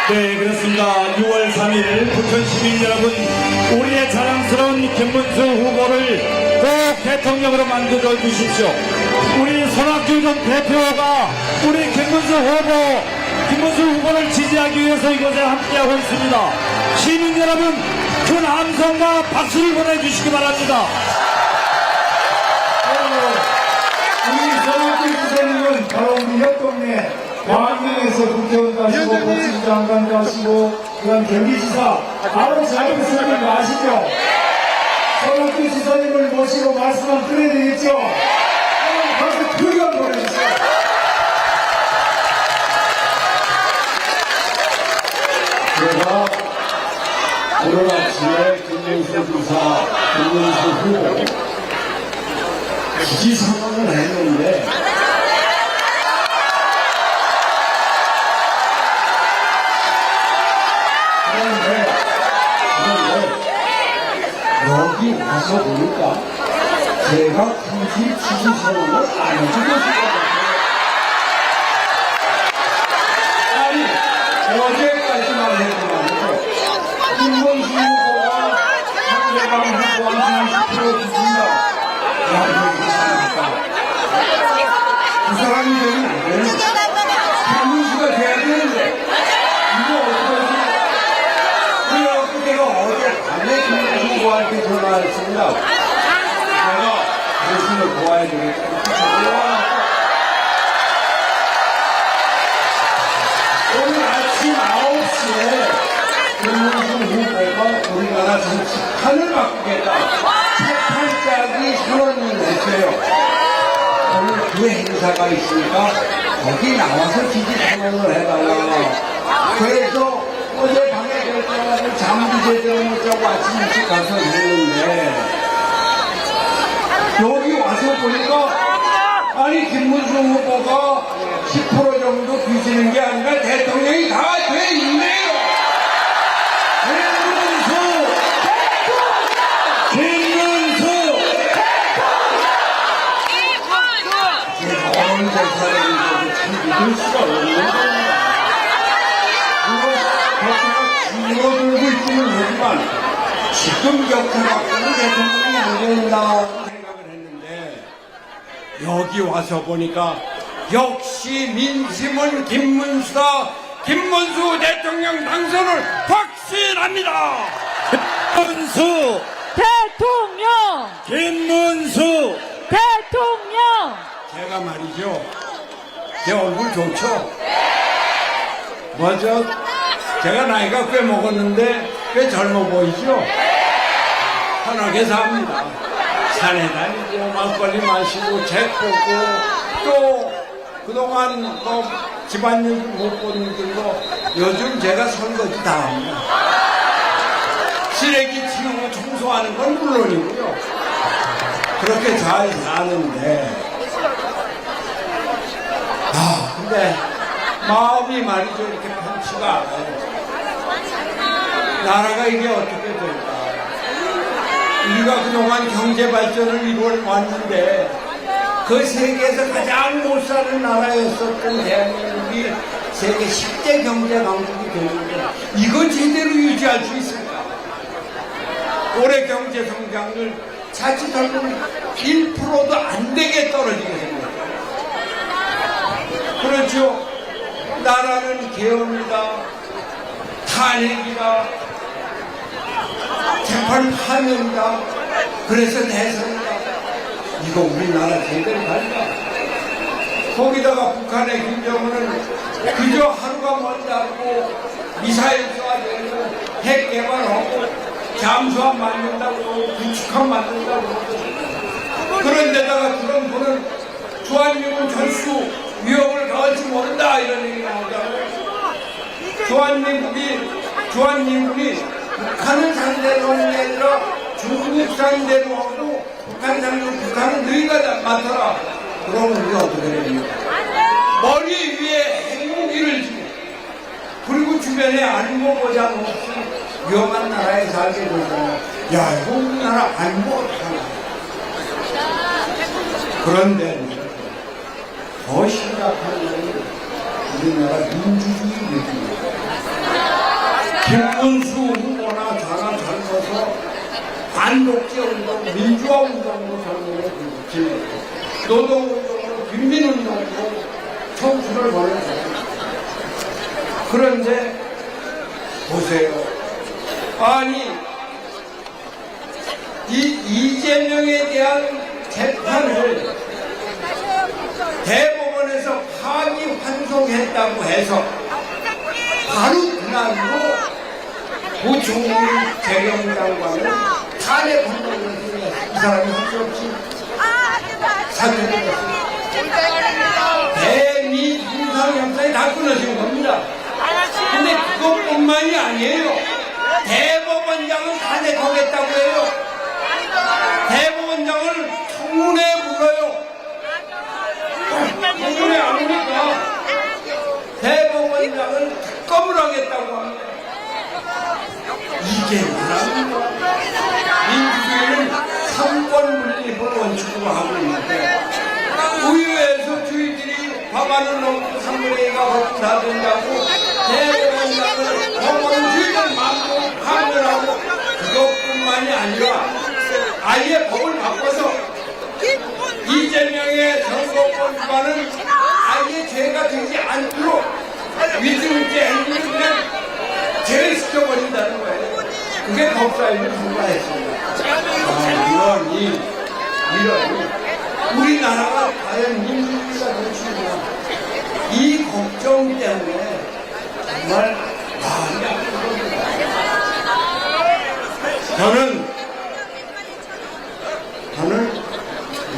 네, 그렇습니다. 6월 3일 부천 시민 여러분, 우리의 자랑스러운 김문수 후보를 꼭 대통령으로 만들어 주십시오. 우리 손학규 전 대표가 우리 김문수 후보를 지지하기 위해서 이곳에 함께하고 있습니다. 시민 여러분, 큰 함성과 박수를 보내주시기 바랍니다. 우리 손학규 부장님은 바로 우리 옆 동네 광명에서 국회의원 가시고 복지장관 가시고 그다음 경기지사 바로 자기 선생님 아시죠? 손학규 지사님을 모시고 말씀 한번 드려야 되겠죠? 박수 크게 한번 보내주세요. 제가 오늘 아침에 김문수 지사, 김문수 후보 지지 선언을 했는데 여기 와서 보니까 제가 굳이 지지 선언을 안 해주고 싶어요. 아니, 어제까지만 해도 말이죠. 김문수 후보가 상대방 후보한테 20% 주신다. 야, 이거 이상하다. 그 사람이 되면 안 되는 김문수가 돼야 되는데, 이거 어떡하지? 그래갖고 내가 어제 밤에 김문수 후보한테 전화했습니다. 내가 당신을 도와야 되겠다. 오늘 아침 9시에 김문수 후보가 우리나라 정치판을 바꾸겠다. 책 8장이 선언을 했어요. 오늘 그 행사가 있으니까 거기 나와서 지지 선언을 해달라. 그래서 어제 밤에 결정하고 잠도 제대로 못 자고 아침 일찍 가서 했는데 여기 와서 보니까 아니 김문수 후보가 10% 정도 뒤지는 게 아니라 대통령이 다 돼 있네요. 제가 어느 대사를 참 믿을 수가 없는 겁니다. 격차가 줄어들고 있기는 하지만 지금 격차 갖고는 대통령이 안 된다 생각을 했는데 여기 와서 보니까 역시 민심은 김문수다. 김문수 대통령 당선을 확신합니다. 김문수 대통령! 제가 말이죠. 제 얼굴 좋죠? 맞아. 제가 나이가 꽤 먹었는데 꽤 젊어 보이죠? 편하게 삽니다. 산에 다니고 막걸리 마시고 책 보고 또 그동안 뭐 집안일 못 본 일들도 요즘 제가 설거지 다 합니다. 쓰레기 치우고 청소하는 건 물론이고요. 그렇게 잘 사는데 근데 마음이 말이죠. 이렇게 편치가 않아요. 나라가 이게 어떻게 될까? 우리가 그동안 경제 발전을 이루어왔는데 그 세계에서 가장 못 사는 나라였었던 대한민국이 세계 10대 경제 강국이 되는데 이거 제대로 유지할 수 있을까? 올해 경제 성장률 자칫하면 1%도 안 되게 떨어지게 생겼어요. 그렇죠? 나라는 계엄이다, 탄핵이다, 재판 파면이다, 그래서 대선이다. 이거 우리나라 제대로 갈까? 거기다가 북한의 김정은은 그저 하루가 멀다고 미사일 쏴대고 핵 개발하고 잠수함 만든다고 구축함 만든다고 그런데다가 트럼프는 주한미군 철수 위협을 가할지 모른다 이런 얘기 나오잖아요. 주한미군이 북한을 상대로 하는 게 아니라 중국 상대로 하고 북한 상대로 북한은 너희가 맡아라. 그러면 우리가 어떻게 됩니까? 머리 위에 핵무기를 지고 그리고 주변에 안보 보장 없이 위험한 나라에 살게 되잖아요. 야, 이거 우리나라 안보 어떡하나. 그런데 더 심각한 것은 우리나라 민주주의 느낌입니다. 김문수 후보나 저나 젊어서 반독재 운동, 민주화 운동으로 젊음을 길렀고 노동운동으로 빈민운동으로 청춘을 보냈어요. 그런데 보세요. 아니 이재명에 대한 재판을 대법원에서 파기 환송했다고 해서 바로 그날로 부총리 재경장관을 탄핵한다고 해서 이 사람이 할 수 없이 사퇴했습니다. 대미 중상 협상이 다 끊어진 겁니다. 근데 그것뿐만이 아니에요. 대법원장을 탄핵하겠다고 해요. 대법원장을 청문회에 불러요. 청문회 안 오니까 대법원장을 특검을 하겠다고 합니다. 이게 뭐랍니까? 민주주의는 삼권 분립을 원칙으로 하고 있는데 의회에서 저희들이 법안을 넣고 3분의 2가 거부다된다고 대법원장을 법원은 저희들 마음대로 판결하고 그것뿐만이 아니라 아예 법을 바꿔서 이재명의 선거권 위반은 아예 죄가 되지 않도록 위증죄 행위를 그냥 제외시켜버린다는 거예요. 그게 법사위를 통과했습니다. 이러니 우리나라가 과연 민주주의가 될지냐 이 걱정 때문에 정말 마음이 아픈 겁니다. 저는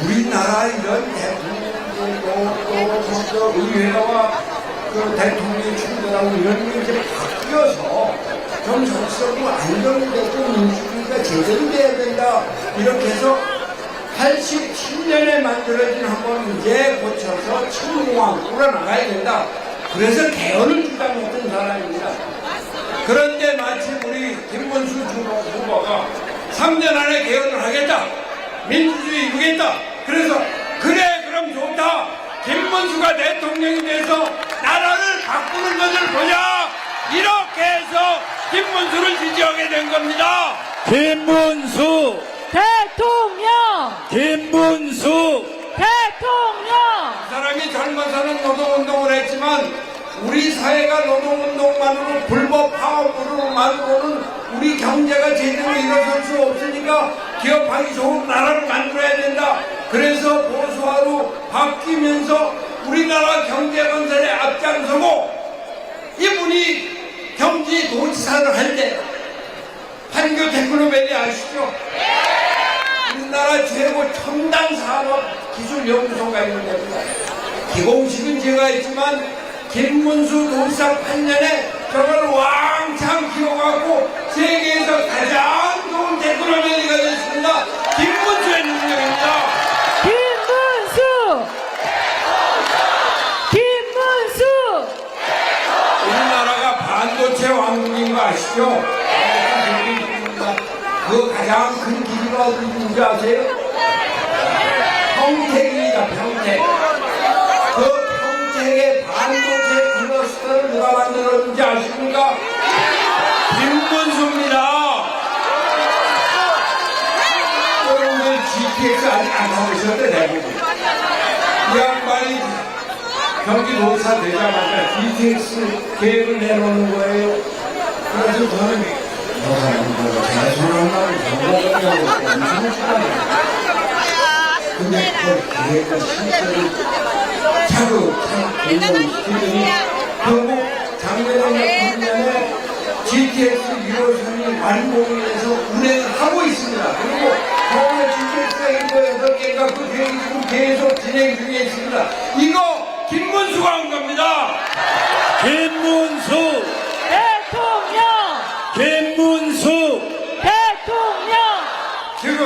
우리나라 이런 대통령도 또 의회와 그 대통령이 충돌하고 이런 게 이제 바뀌어서 좀 정치적으로 안정되고 민주주의가 제대로 돼야 된다 이렇게 해서 87년에 만들어진 한번 문제에 고쳐서 청공항 꾸려나가야 된다. 그래서 개헌을 주장했던 사람입니다. 그런데 마침 우리 김문수 후보가 3년 안에 개헌을 하겠다. 민주주의 이루겠다. 그래서 그래 그럼 좋다. 김문수가 대통령이 돼서 나라를 바꾸는 것을 보자. 이렇게 해서 김문수를 지지하게 된 겁니다. 김문수 대통령! 김문수 대통령! 이 사람이 젊어서는 노동운동을 했지만 우리 사회가 노동운동만으로 불법 파업으로만으로는 우리 경제가 제대로 일어설 수 없으니까 기업하기 좋은 나라를 만들어야 된다. 그래서 보수화로 바뀌면서 우리나라 경제 건설에 앞장서고 이분이 경기도지사를 할 때 판교 테크노밸리 아시죠? 우리나라 최고 첨단 산업 기술 연구소가 있는 데입니다. 기공식은 제가 했지만 김문수 도지사 8년에 저걸 왕창 키워갖고 세계에서 가장 좋은 테크노밸리가 됐습니다. 김문수의 능력입니다. 김문수! 김문수! 우리나라가 반도체 왕국인 거 아시죠? 그 가장 큰 기지가 어딘지 아세요? 평택입니다. 평택. 그 평택의 반도체 클러스터를 누가 만들었는지 아십니까? 김문수입니다. 여러분들 GTX 아직 안 가보셨대 대부분. 이 양반이 경기도지사 되자마자 GTX 계획을 내놓는 거예요. 그래서 저는 대선하면 정보공개하고 엄청 시간이에요. 근데 그 계획과 실제로 공무원시키더니 결국 작년에 작년에 GTX 1호선이 완공이 돼서 운행을 하고 있습니다. 그리고 서울에 GTX가 7개가 그 계획이 지금 계속 진행 중에 있습니다. 이거 김문수가 한 겁니다. 김문수 대통령! 김문수 대통령! 지금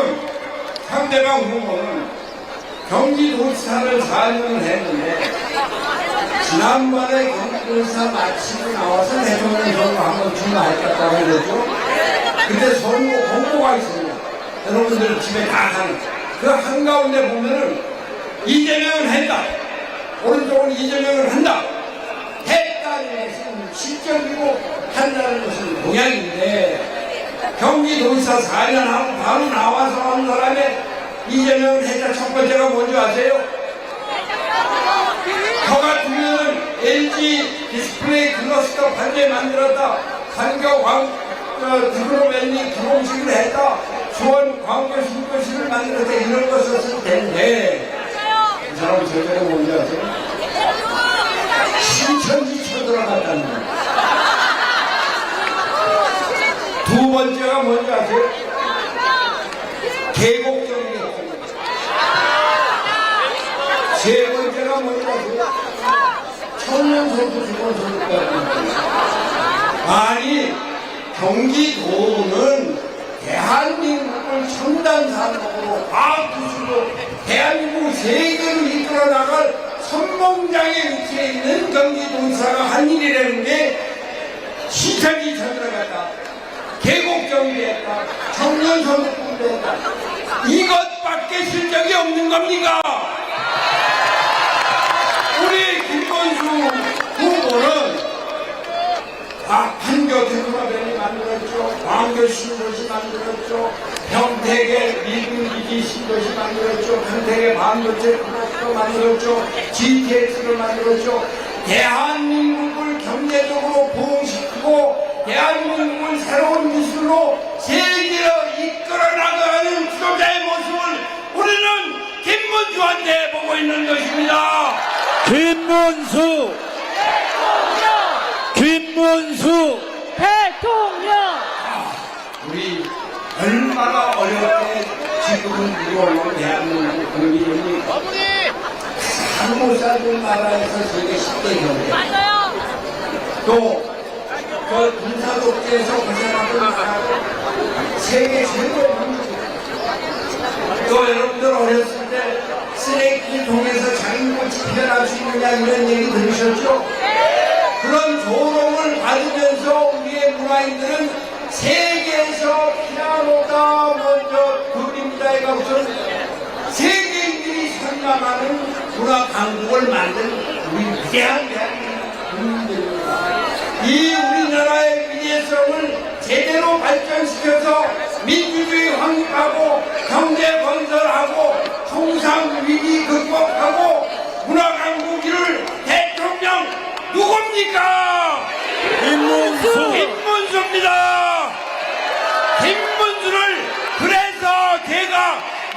상대방 후보는 경기도지사를 4년을 했는데 지난번에 경기도지사 마치고 나와서 대통령 선거 한번 출마할 것같다고 그랬죠. 근데 선거 공고가 있습니다. 여러분들 집에 다 가는 그 한가운데 보면은 이재명은 했다. 오른쪽은 이재명을 한다. 했다는 것은 실적이고 한다는 것은 동향인데 경기도지사 4년 하고 바로 나와서 한 사람의 이재명 했다 첫 번째가 뭔지 아세요? 저 같으면 LG 디스플레이 클러스터 반대 만들었다. 상교 디플로맨이 기본식을 했다. 수원 광교 신도시를 만들었다. 이런 거 썼을 텐데 이 사람 저번에 뭔지 아세요? 신천지 쳐들어갔다는 거예요. 두 번째가 뭔지 아세요? 계곡경이었어요. 세 번째가 뭔지 아세요? 청년선수 중원선수가 아니 경기도는 대한민국을 첨단 산업으로 과학기술로 대한민국 세계를 이끌어 나갈 선봉장에 위치해 있는 경기도지사가 한 일이라는 게 신천지 쳐들어갔다. 계곡경이 했다. 청년선수도 했다. 이것밖에 실적이 없는 겁니까? 우리 김건수 후보는 판교 테크노밸리 만들었죠. 광교 신도시 만들었죠. 평택에 미군기지 신도시 만들었죠. 평택에 반도체 플러스도 만들었죠. GTX를 만들었죠. 대한민국을 경제적으로 부흥시키고 대한민국을 새로운 기술로 세계로 이끌어 나가는 지도자의 모습을 우리는 김문수한테 보고 있는 것입니다. 김문수 대통령! 우리 얼마나 어렵게 지금은 이루어온 대한민국 국민이 잘못 살던 나라에서 세계 10대 경제 또 그 군사독재에서 고생하던 나라고 세계 최고 또 여러분들 어렸을 때 쓰레기 통해서 자기를 지켜날 수 있느냐 이런 얘기 들으셨죠? 그런 조롱을 받으면서 우리의 문화인들은 세계에서 피아노가 먼저 그립니다 해가 무슨 세계인들이 선망하는 문화 강국을 만든 우리 위대한 국민들입니다. 이 우리나라의 위대성을 제대로 발전시켜서 민주주의 확립하고 경제 건설하고 통상 위기 극복하고 문화 강국을 대통령 누굽니까? 김문수입니다. 김문수를 그래서 제가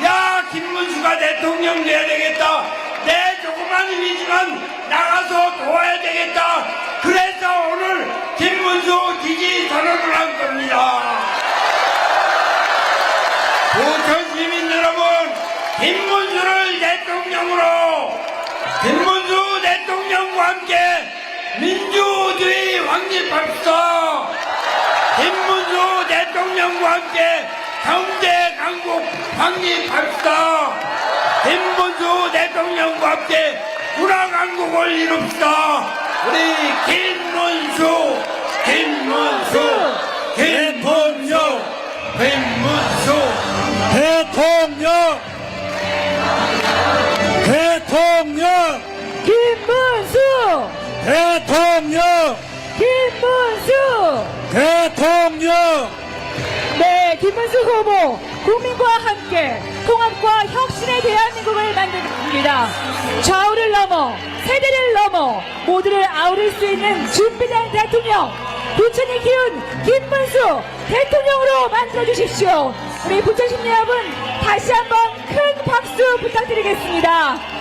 야 김문수가 대통령 돼야 되겠다. 내 조그만 힘이지만 나가서 도와야 되겠다. 그래서 오늘 김문수 지지 선언을 한 겁니다. 부천 시민 여러분, 김문수를 대통령으로 김문수 대통령과 함께 민주주의 확립합시다. 김문수 대통령과 함께 경제 강국 확립합시다. 김문수 대통령과 함께 문화 강국을 이룹시다. 우리 김문수 대통령 네, 김문수 후보, 국민과 함께 통합과 혁신의 대한민국을 만듭니다. 좌우를 넘어, 세대를 넘어 모두를 아우를 수 있는 준비된 대통령, 부천이 키운 김문수 대통령으로 만들어주십시오. 우리 부천시민 여러분, 다시 한번 큰 박수 부탁드리겠습니다.